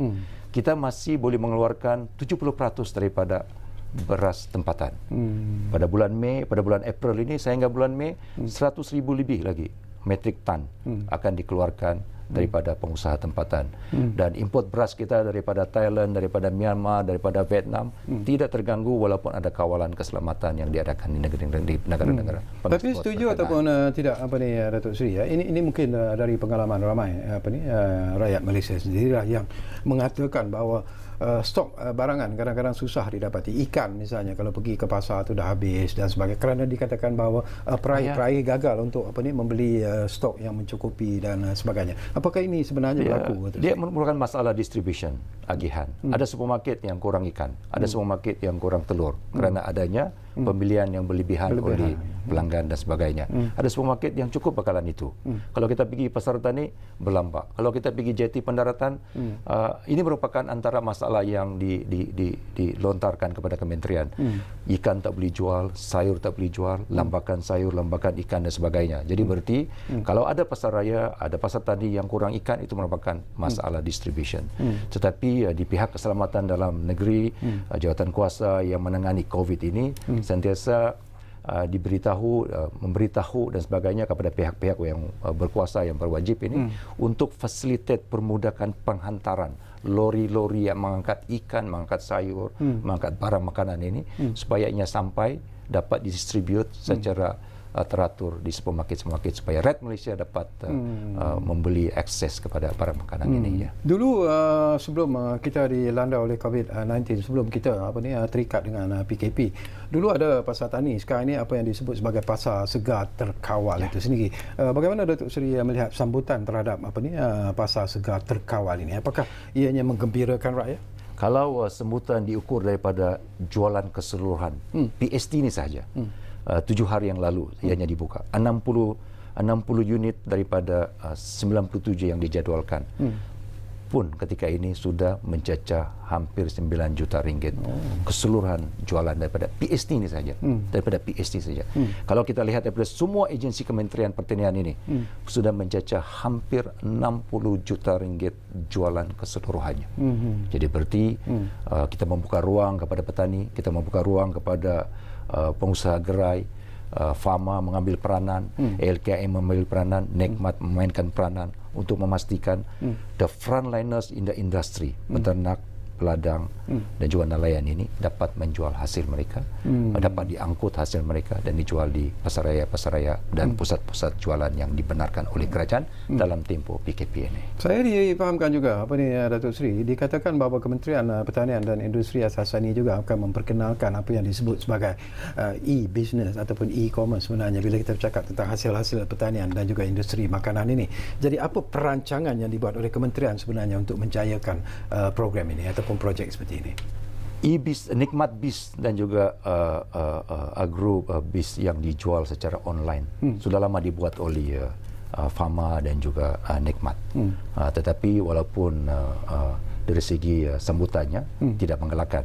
Kita masih boleh mengeluarkan 70% daripada beras tempatan. Pada bulan Mei, pada bulan April ini sehingga bulan Mei 100,000 lebih lagi metrik tan akan dikeluarkan daripada pengusaha tempatan. Dan import beras kita daripada Thailand, daripada Myanmar, daripada Vietnam tidak terganggu walaupun ada kawalan keselamatan yang diadakan di negara-negara. Tapi setuju ataupun tidak Datuk Seri ya. Ini mungkin dari pengalaman ramai rakyat Malaysia sendirilah yang mengatakan bahawa stok barangan kadang-kadang susah didapati. Ikan misalnya kalau pergi ke pasar tu dah habis dan sebagainya kerana dikatakan bahawa peraih gagal untuk membeli stok yang mencukupi dan sebagainya. Apakah ini sebenarnya berlaku? Dia merupakan masalah distribution, agihan. Ada supermarket yang kurang ikan, ada supermarket yang kurang telur kerana adanya pembelian yang berlebihan oleh pelanggan dan sebagainya. Ada supermarket yang cukup bakalan itu. Kalau kita pergi pasar tani, berlambak. Kalau kita pergi jeti pendaratan, ini merupakan antara masalah yang dilontarkan kepada kementerian. Ikan tak boleh jual, sayur tak boleh jual, lambakan sayur, lambakan ikan dan sebagainya. Jadi berarti kalau ada pasar raya, ada pasar tani yang kurang ikan, itu merupakan masalah distribution. Tetapi di pihak keselamatan dalam negeri, jawatan kuasa yang menangani COVID ini sentiasa memberitahu dan sebagainya kepada pihak-pihak yang berkuasa yang berwajib ini untuk facilitate permudahkan penghantaran lori-lori yang mengangkat ikan, mengangkat sayur, mengangkat barang makanan ini supaya ianya sampai dapat didistribute secara teratur di supermarket supaya rakyat Malaysia dapat membeli akses kepada barang makanan ini. Ya. Dulu sebelum kita dilanda oleh COVID-19, sebelum kita terikat dengan PKP, dulu ada pasar tani. Sekarang ini apa yang disebut sebagai pasar segar terkawal itu sendiri. Bagaimana Datuk Seri melihat sambutan terhadap pasar segar terkawal ini? Apakah ianya menggembirakan rakyat? Kalau sambutan diukur daripada jualan keseluruhan, PST ini sahaja. 7 hari yang lalu ianya dibuka 60 unit daripada 97 yang dijadualkan pun ketika ini sudah mencecah hampir 9 juta ringgit keseluruhan jualan daripada PST ini saja, daripada PST saja. Kalau kita lihat daripada semua agensi Kementerian Pertanian ini sudah mencecah hampir 60 juta ringgit jualan keseluruhannya. Jadi berarti kita membuka ruang kepada petani, kita membuka ruang kepada pengusaha gerai, Fama mengambil peranan, LKM mengambil peranan, Nikmat memainkan peranan untuk memastikan the frontliners in the industry, peternak, peladang dan juga nelayan ini dapat menjual hasil mereka, dapat diangkut hasil mereka dan dijual di pasar raya dan pusat-pusat jualan yang dibenarkan oleh kerajaan dalam tempoh PKP ini. Saya difahamkan juga Datuk Seri, dikatakan bahawa Kementerian Pertanian dan Industri Asasani juga akan memperkenalkan apa yang disebut sebagai e-business ataupun e-commerce sebenarnya bila kita bercakap tentang hasil-hasil pertanian dan juga industri makanan ini. Jadi apa perancangan yang dibuat oleh kementerian sebenarnya untuk menjayakan program ini ataupun projek seperti ini? Nikmat Bis dan juga agro bis yang dijual secara online sudah lama dibuat oleh Fama dan juga Nikmat. Tetapi walaupun dari segi sambutannya tidak menggalakkan,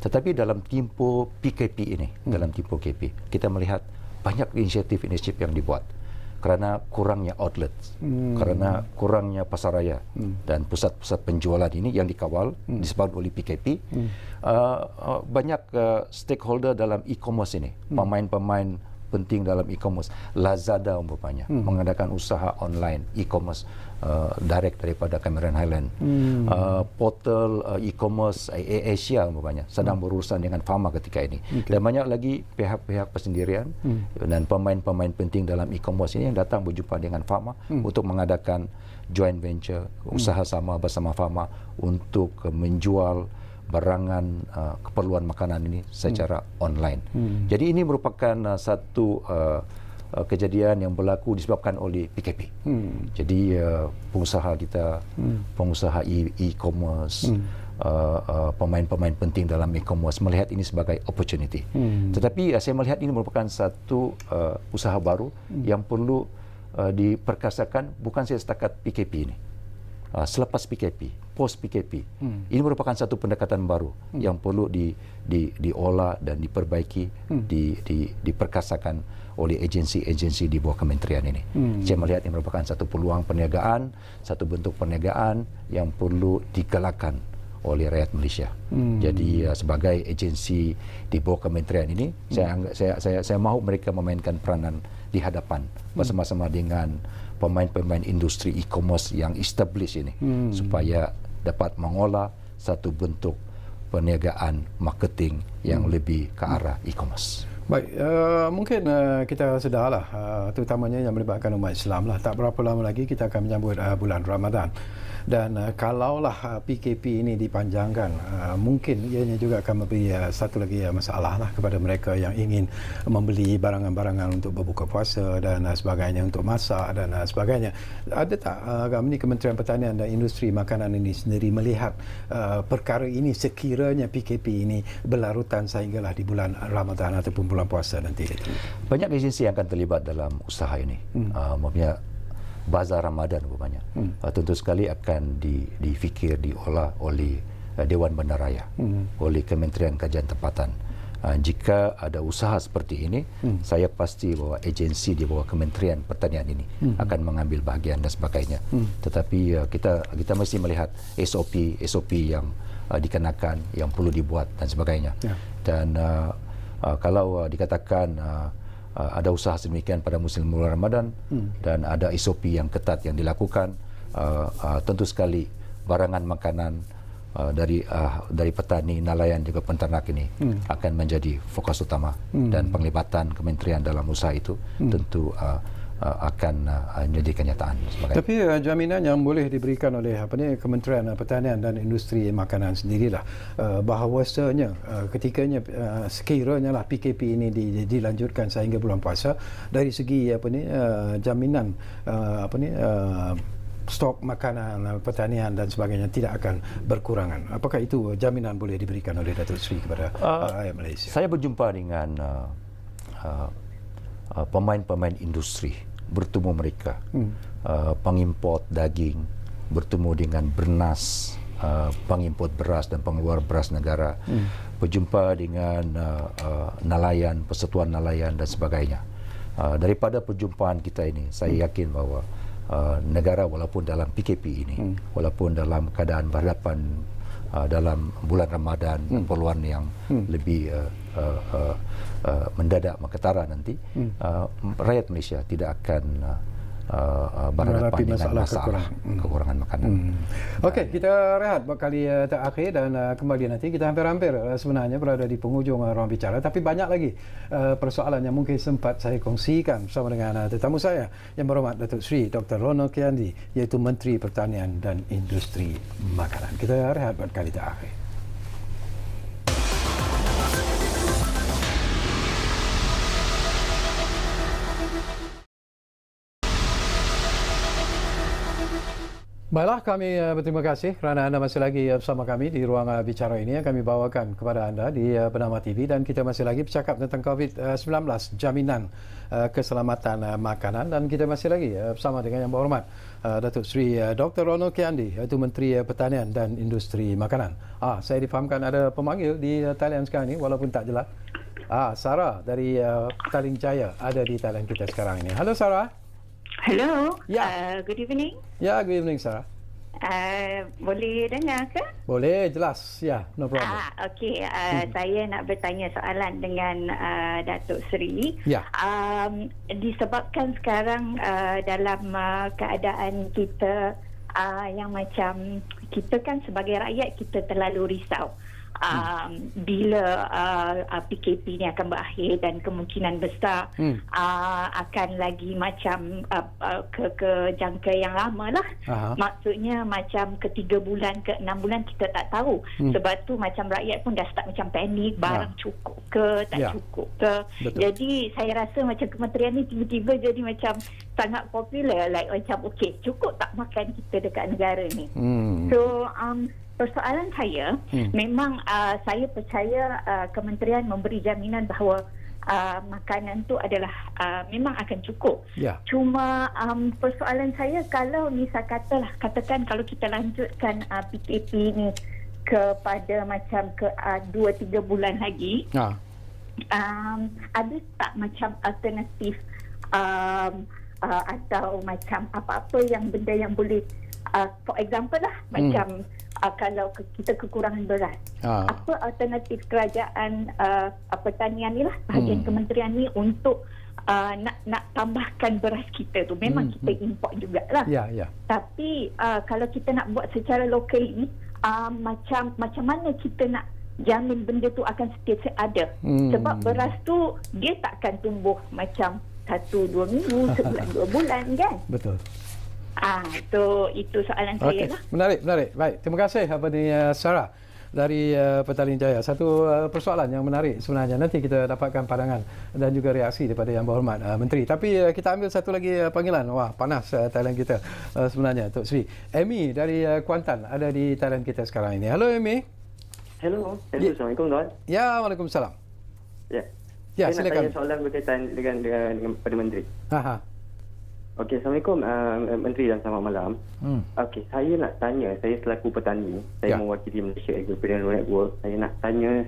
tetapi dalam tempoh PKP ini, dalam tempoh PKP kita melihat banyak inisiatif yang dibuat. Kerana kurangnya outlet, kerana kurangnya pasar raya dan pusat-pusat penjualan ini yang dikawal disebabkan oleh PKP, banyak stakeholder dalam e-commerce ini, pemain-pemain penting dalam e-commerce, Lazada umpamanya mengadakan usaha online e-commerce direct daripada Cameron Highland, portal e-commerce Asia umpamanya sedang berurusan dengan Fama ketika ini, dan banyak lagi pihak-pihak persendirian dan pemain-pemain penting dalam e-commerce ini yang datang berjumpa dengan Fama untuk mengadakan joint venture, usaha sama bersama Fama untuk menjual barangan keperluan makanan ini secara online. Jadi ini merupakan satu kejadian yang berlaku disebabkan oleh PKP. Jadi pengusaha kita, pengusaha e-commerce, pemain-pemain penting dalam e-commerce melihat ini sebagai opportunity. Tetapi saya melihat ini merupakan satu usaha baru yang perlu diperkasakan bukan saja setakat PKP ini. selepas PKP, post PKP. Ini merupakan satu pendekatan baru yang perlu diolah dan diperbaiki, diperkasakan oleh agensi-agensi di bawah kementerian ini. Saya melihat ini merupakan satu peluang perniagaan, satu bentuk perniagaan yang perlu digalakkan oleh rakyat Malaysia. Jadi sebagai agensi di bawah kementerian ini, saya mahu mereka memainkan peranan di hadapan bersama-sama dengan pemain-pemain industri e-commerce yang established ini, supaya dapat mengolah satu bentuk perniagaan marketing yang lebih ke arah e-commerce. Baik, mungkin kita sedarlah, terutamanya yang melibatkan umat Islam lah. Tak berapa lama lagi kita akan menyambut bulan Ramadan. Dan kalaulah PKP ini dipanjangkan, mungkin ianya juga akan memberi satu lagi masalah lah kepada mereka yang ingin membeli barangan-barangan untuk berbuka puasa dan sebagainya, untuk masak dan sebagainya. Ada tak kami Kementerian Pertanian dan Industri Makanan ini sendiri melihat perkara ini sekiranya PKP ini berlarutan sehinggalah di bulan Ramadan ataupun bulan puasa nanti? Banyak agensi yang akan terlibat dalam usaha ini. Maksudnya Bazar Ramadan umpamanya, tentu sekali akan difikir, diolah oleh Dewan Bandaraya, oleh Kementerian Kajian Tempatan. Jika ada usaha seperti ini, saya pasti bahawa agensi di bawah Kementerian Pertanian ini akan mengambil bahagian dan sebagainya. Tetapi kita mesti melihat SOP yang dikenakan, yang perlu dibuat dan sebagainya. Dan kalau dikatakan ada usaha sedemikian pada musim bulan Ramadan dan ada SOP yang ketat yang dilakukan, tentu sekali barangan makanan dari petani, nelayan juga penternak ini akan menjadi fokus utama, dan penglibatan kementerian dalam usaha itu tentu akan menjadi kenyataan. Tapi jaminan yang boleh diberikan oleh Kementerian Pertanian dan Industri Makanan sendirilah bahawasanya ketikanya sekiranya lah PKP ini dilanjutkan sehingga bulan puasa, dari segi jaminan stok makanan pertanian dan sebagainya tidak akan berkurangan. Apakah itu jaminan boleh diberikan oleh Datuk Seri kepada rakyat Malaysia? Saya berjumpa dengan pemain-pemain industri, bertemu mereka, pengimport daging, bertemu dengan bernas, pengimport beras dan pengeluar beras negara, berjumpa dengan nelayan, persatuan nelayan dan sebagainya. Daripada perjumpaan kita ini, saya yakin bahawa negara walaupun dalam PKP ini, walaupun dalam keadaan berhadapan dalam bulan Ramadan, keperluan yang lebih mendadak maketara nanti, rakyat Malaysia tidak akan berhadapan dengan masalah kekurangan makanan. Okey, kita rehat kali terakhir dan kembali nanti. Kita hampir-hampir sebenarnya berada di penghujung ruang bicara, tapi banyak lagi persoalan yang mungkin sempat saya kongsikan bersama dengan tetamu saya yang berhormat Datuk Seri Dr. Ronald Kiandi, iaitu Menteri Pertanian dan Industri Makanan. Kita rehat buat kali terakhir. Baiklah, kami berterima kasih kerana anda masih lagi bersama kami di ruang bicara ini yang kami bawakan kepada anda di Bernama TV, dan kita masih lagi bercakap tentang COVID-19, jaminan keselamatan makanan, dan kita masih lagi bersama dengan yang berhormat Datuk Seri Dr. Ronald Kiandi, iaitu Menteri Pertanian dan Industri Makanan. Saya difahamkan ada pemanggil di talian sekarang ini walaupun tak jelas. Sarah dari Petaling Jaya ada di talian kita sekarang ini. Halo Sarah. Hello. Ya. Good evening. Ya, good evening Sarah. Boleh dengar ke? Boleh, jelas. Ya, no problem. Okey. Saya nak bertanya soalan dengan Datuk Seri. Ya. Disebabkan sekarang dalam keadaan kita yang macam kita kan sebagai rakyat kita terlalu risau. Bila PKP ni akan berakhir dan kemungkinan besar akan lagi macam ke jangka yang lama lah. Maksudnya macam ke 3 bulan ke 6 bulan kita tak tahu. Sebab tu macam rakyat pun dah start macam panik, barang cukup ke tak cukup ke. Betul. Jadi saya rasa macam kementerian ni tiba-tiba jadi macam sangat popular, like macam okey, cukup tak makan kita dekat negara ni. So persoalan saya, memang saya percaya kementerian memberi jaminan bahawa makanan tu adalah memang akan cukup. Ya. Cuma persoalan saya, kalau misal katakan kalau kita lanjutkan PKP ni kepada macam ke 2-3 bulan lagi, ada tak macam alternatif atau macam apa-apa yang benda yang boleh, for example lah, macam kalau kita kekurangan beras, apa alternatif kerajaan pertanian ni lah, bahagian kementerian ni untuk nak tambahkan beras kita tu. Memang kita import jugalah. Tapi kalau kita nak buat secara lokal ni, macam mana kita nak jamin benda tu akan sentiasa ada? Sebab beras tu dia takkan tumbuh macam 1-2 minggu, sebulan 2 bulan kan? Betul. Itu soalan saya lah. Menarik. Baik, terima kasih Sarah dari Petaling Jaya. Satu persoalan yang menarik sebenarnya. Nanti kita dapatkan pandangan dan juga reaksi daripada Yang Berhormat Menteri. Tapi kita ambil satu lagi panggilan. Wah, panas Thailand kita sebenarnya, Tok Sri. Amy dari Kuantan ada di Thailand kita sekarang ini. Halo Amy. Hello. Assalamualaikum tuan. Ya, Waalaikumsalam. Ya, silakan. Saya nak tanya soalan berkaitan dengan pada Menteri. Okey, Assalamualaikum Menteri dan selamat malam. Okey, saya nak tanya, saya selaku petani, saya mewakili Malaysia Agripreneur Network, saya nak tanya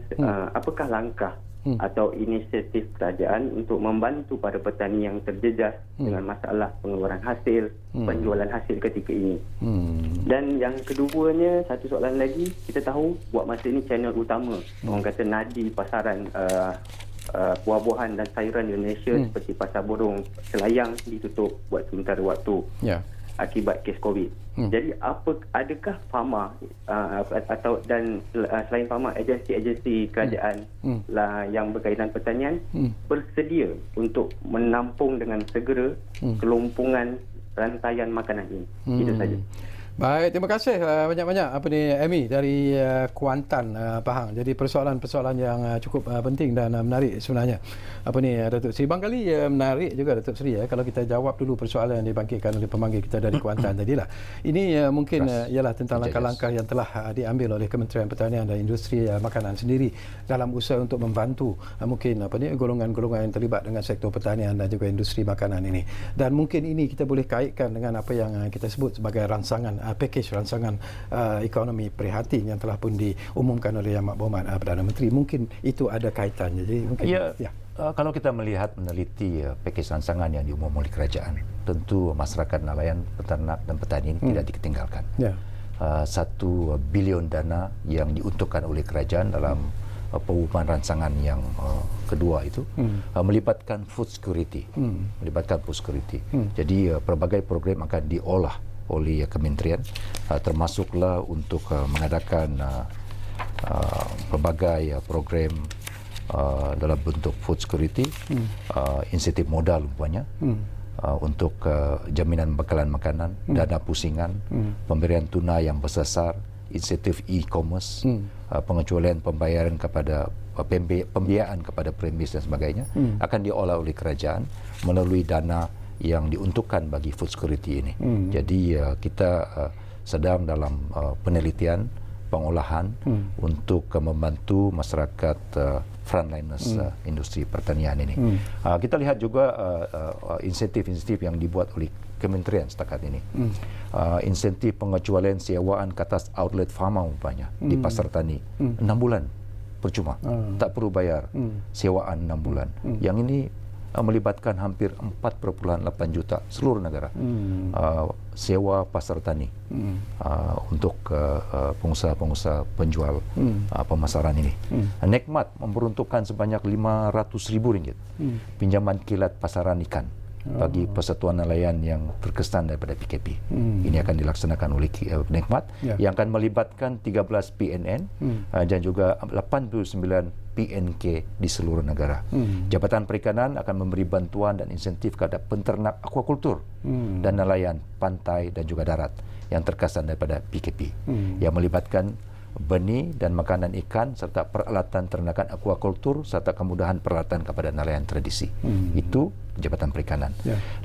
apakah langkah atau inisiatif kerajaan untuk membantu para petani yang terjejas dengan masalah pengeluaran hasil, penjualan hasil ketika ini. Dan yang keduanya, satu soalan lagi, kita tahu buat masa ini channel utama, orang kata nadi pasaran buah-buahan dan sayuran di Malaysia seperti Pasar Borong Selayang ditutup buat sementara waktu akibat kes COVID. Jadi adakah Pharma atau dan selain Pharma, agensi-agensi kerajaan yang berkaitan pertanian bersedia untuk menampung dengan segera kelumpuhan rantaian makanan ini? Itu saja. Baik, terima kasih banyak-banyak Amy dari Kuantan, Pahang. Jadi persoalan-persoalan yang cukup penting dan menarik sebenarnya. Datuk Seri, barangkali menarik juga Datuk Seri kalau kita jawab dulu persoalan yang dibangkitkan oleh pemanggil kita dari Kuantan tadilah. Ini mungkin ialah tentang langkah-langkah yang telah diambil oleh Kementerian Pertanian dan Industri Makanan sendiri dalam usaha untuk membantu mungkin golongan-golongan yang terlibat dengan sektor pertanian dan juga industri makanan ini. Dan mungkin ini kita boleh kaitkan dengan apa yang kita sebut sebagai package rancangan ekonomi prihatin yang telah pun diumumkan oleh Yang Berhormat Perdana Menteri. Mungkin itu ada kaitannya. Jadi mungkin kalau kita melihat meneliti package rancangan yang diumumkan oleh kerajaan, tentu masyarakat nelayan, peternak dan petani ini tidak diketinggalkan. 1 bilion dana yang diuntukkan oleh kerajaan dalam pengumuman rancangan yang kedua itu melibatkan food security. Jadi pelbagai program akan diolah oleh kementerian, termasuklah untuk mengadakan pelbagai program dalam bentuk food security, insentif modal umpamanya, untuk jaminan bekalan makanan, dana pusingan, pemberian tunai yang bersasar, insentif e-commerce, pengecualian pembayaran kepada pembiayaan kepada premis dan sebagainya akan diolah oleh kerajaan melalui dana yang diuntukkan bagi food security ini. Jadi kita sedang dalam penelitian, pengolahan untuk membantu masyarakat frontliners industri pertanian ini. Kita lihat juga insentif-insentif yang dibuat oleh kementerian setakat ini. Insentif pengecualian sewaan ke atas outlet Pharma umpamanya di pasar tani 6 bulan percuma, tak perlu bayar sewaan 6 bulan. Yang ini melibatkan hampir 4.8 juta seluruh negara sewa pasar tani untuk pengusaha-pengusaha penjual pemasaran ini. Nekmat memperuntukkan sebanyak RM500,000 pinjaman kilat pasaran ikan bagi persatuan nelayan yang terkesan daripada PKP. Ini akan dilaksanakan oleh Nekmat yang akan melibatkan 13 PNN dan juga 89 PNK di seluruh negara. Jabatan Perikanan akan memberi bantuan dan insentif kepada penternak aquakultur dan nelayan pantai dan juga darat yang terkesan daripada PKP yang melibatkan benih dan makanan ikan serta peralatan ternakan aquakultur serta kemudahan peralatan kepada nelayan tradisi. Itu Jabatan Perikanan.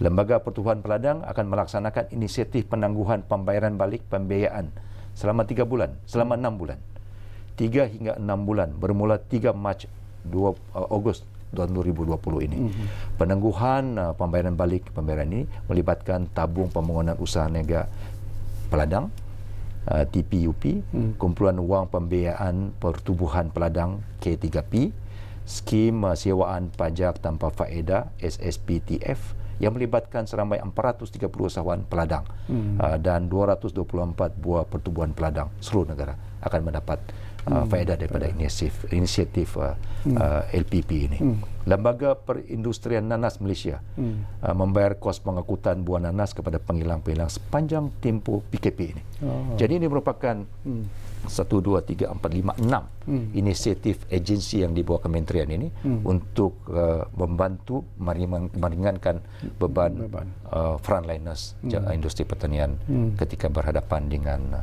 Lembaga Pertubuhan Peladang akan melaksanakan inisiatif penangguhan pembayaran balik pembiayaan selama 3 bulan, selama 6 bulan. 3 hingga 6 bulan bermula 3 Mac 2 Ogos tahun 2020 ini. Penangguhan pembayaran balik pembayaran ini melibatkan tabung pembangunan usaha niaga peladang, TPUP, kumpulan wang pembiayaan pertubuhan peladang K3P, skim sewaan pajak tanpa faedah SSPTF yang melibatkan seramai 430 usahawan peladang dan 224 buah pertubuhan peladang seluruh negara akan mendapat faedah daripada inisiatif LPP ini. Lembaga Perindustrian Nanas Malaysia membayar kos pengangkutan buah nanas kepada penghilang-penghilang sepanjang tempoh PKP ini. Jadi ini merupakan 1, 2, 3, 4, 5, 6 inisiatif agensi yang di bawah kementerian ini untuk membantu meringankan beban frontliners industri pertanian ketika berhadapan dengan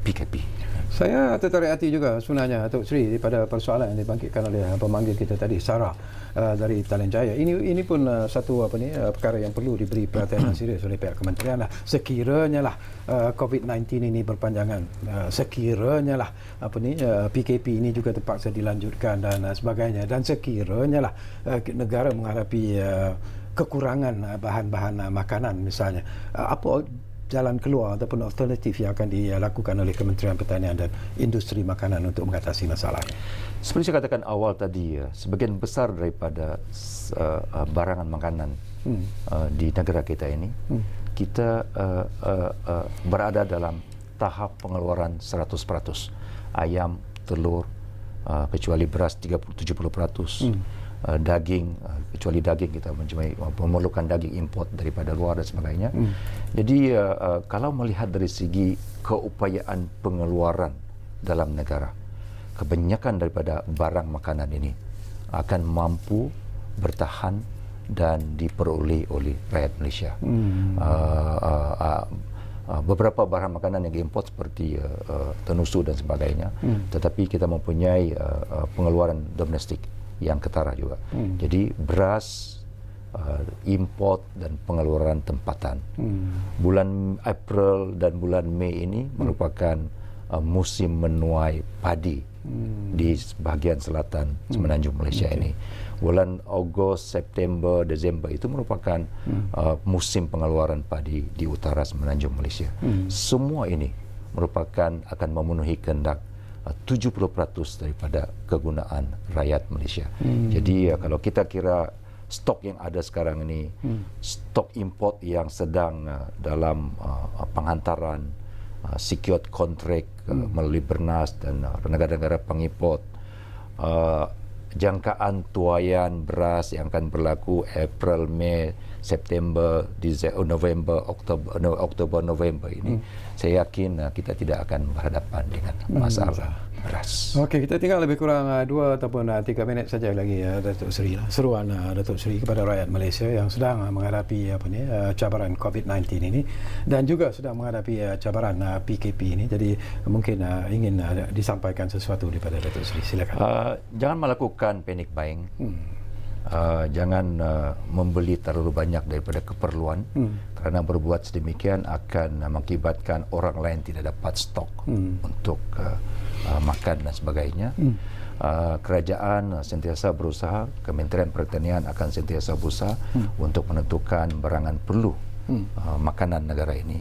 PKP. Saya tertarik hati juga sebenarnya Datuk Seri pada persoalan yang dibangkitkan oleh pemanggil kita tadi, Sarah dari Petaling Jaya. Ini pun satu perkara yang perlu diberi perhatian serius oleh pihak kementerian lah. Sekiranya lah COVID-19 ini berpanjangan, sekiranya lah PKP ini juga terpaksa dilanjutkan dan sebagainya, dan sekiranya lah negara menghadapi kekurangan bahan-bahan makanan misalnya, apa jalan keluar ataupun alternatif yang akan dilakukan oleh Kementerian Pertanian dan Industri Makanan untuk mengatasi masalah ini? Seperti saya katakan awal tadi, sebagian besar daripada barangan makanan di negara kita ini, kita berada dalam tahap pengeluaran 100%. Ayam, telur, kecuali beras 70%. Daging, kecuali daging kita memerlukan daging import daripada luar dan sebagainya. Jadi kalau melihat dari segi keupayaan pengeluaran dalam negara, kebanyakan daripada barang makanan ini akan mampu bertahan dan diperoleh oleh rakyat Malaysia. Beberapa barang makanan yang diimport seperti tenusu dan sebagainya, tetapi kita mempunyai pengeluaran domestik yang ketara juga. Jadi beras, import dan pengeluaran tempatan. Bulan April dan bulan Mei ini merupakan musim menuai padi di bahagian selatan semenanjung Malaysia ini. Bulan Ogos, September, Desember itu merupakan musim pengeluaran padi di utara semenanjung Malaysia. Semua ini merupakan akan memenuhi kehendak 70% daripada kegunaan rakyat Malaysia. Jadi kalau kita kira stok yang ada sekarang ini, stok import yang sedang dalam penghantaran, secured contract melalui Bernas dan negara-negara pengimport, jangkaan tuaian beras yang akan berlaku April, Mei, September, November, Oktober, November ini, saya yakin kita tidak akan berhadapan dengan masalah beras. Okey, kita tinggal lebih kurang 2 ataupun 3 minit saja lagi, Datuk Seri. Seruan Datuk Seri kepada rakyat Malaysia yang sedang menghadapi cabaran COVID-19 ini dan juga sedang menghadapi cabaran PKP ini. Jadi mungkin ingin disampaikan sesuatu daripada Datuk Seri. Silakan. Jangan melakukan panic buying. Jangan membeli terlalu banyak daripada keperluan, kerana berbuat sedemikian akan mengakibatkan orang lain tidak dapat stok untuk makan dan sebagainya. Kerajaan sentiasa berusaha, Kementerian Pertanian akan sentiasa berusaha untuk menentukan barangan perlu makanan negara ini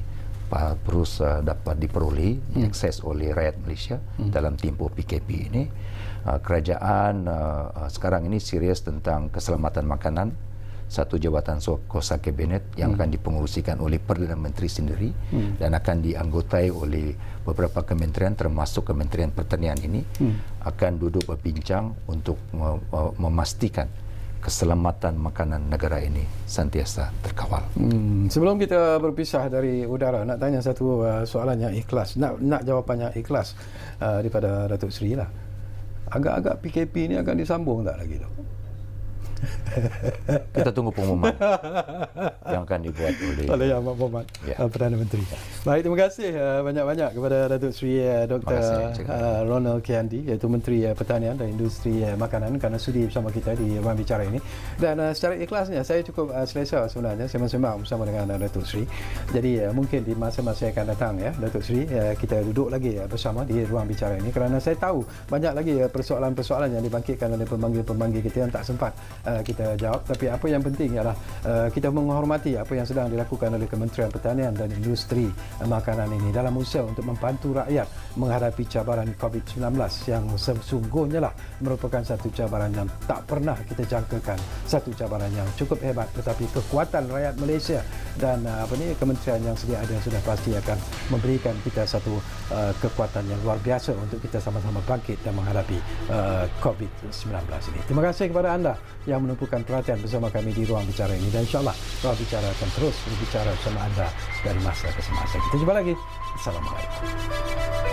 terus dapat diperoleh, diakses oleh rakyat Malaysia dalam tempoh PKP ini. Kerajaan sekarang ini serius tentang keselamatan makanan. Satu jabatan kuasa kabinet yang akan dipengurusikan oleh Perdana Menteri sendiri dan akan dianggotai oleh beberapa kementerian termasuk Kementerian Pertanian ini akan duduk berbincang untuk memastikan keselamatan makanan negara ini sentiasa terkawal. Sebelum kita berpisah dari udara, nak tanya satu soalan yang ikhlas, nak jawapannya ikhlas daripada Datuk Seri lah. Agak-agak PKP ini akan disambung tak lagi tu? Kita tunggu pengumuman yang akan dibuat oleh Yang Amat Berhormat Perdana Menteri. Baik, terima kasih banyak-banyak kepada Datuk Seri Dr. Ronald K. Andy, iaitu Menteri Pertanian dan Industri Makanan, kerana sudi bersama kita di Ruang Bicara ini. Dan secara ikhlasnya saya cukup selesa sebenarnya sembang-sembang bersama dengan Datuk Seri. Jadi mungkin di masa-masa yang akan datang Datuk Seri, kita duduk lagi bersama di Ruang Bicara ini, kerana saya tahu banyak lagi persoalan-persoalan yang dibangkitkan oleh pemanggi-pemanggi kita yang tak sempat kita jawab. Tapi apa yang penting ialah kita menghormati apa yang sedang dilakukan oleh Kementerian Pertanian dan Industri Makanan ini dalam usaha untuk membantu rakyat menghadapi cabaran COVID-19 yang sesungguhnya lah merupakan satu cabaran yang tak pernah kita jangkakan, satu cabaran yang cukup hebat, tetapi kekuatan rakyat Malaysia dan kementerian yang sedia ada sudah pasti akan memberikan kita satu kekuatan yang luar biasa untuk kita sama-sama bangkit dan menghadapi COVID-19 ini. Terima kasih kepada anda yang menumpukan perhatian bersama kami di Ruang Bicara ini, dan insyaAllah Ruang Bicara akan terus berbicara bersama anda dari masa ke semasa. Kita jumpa lagi. Assalamualaikum.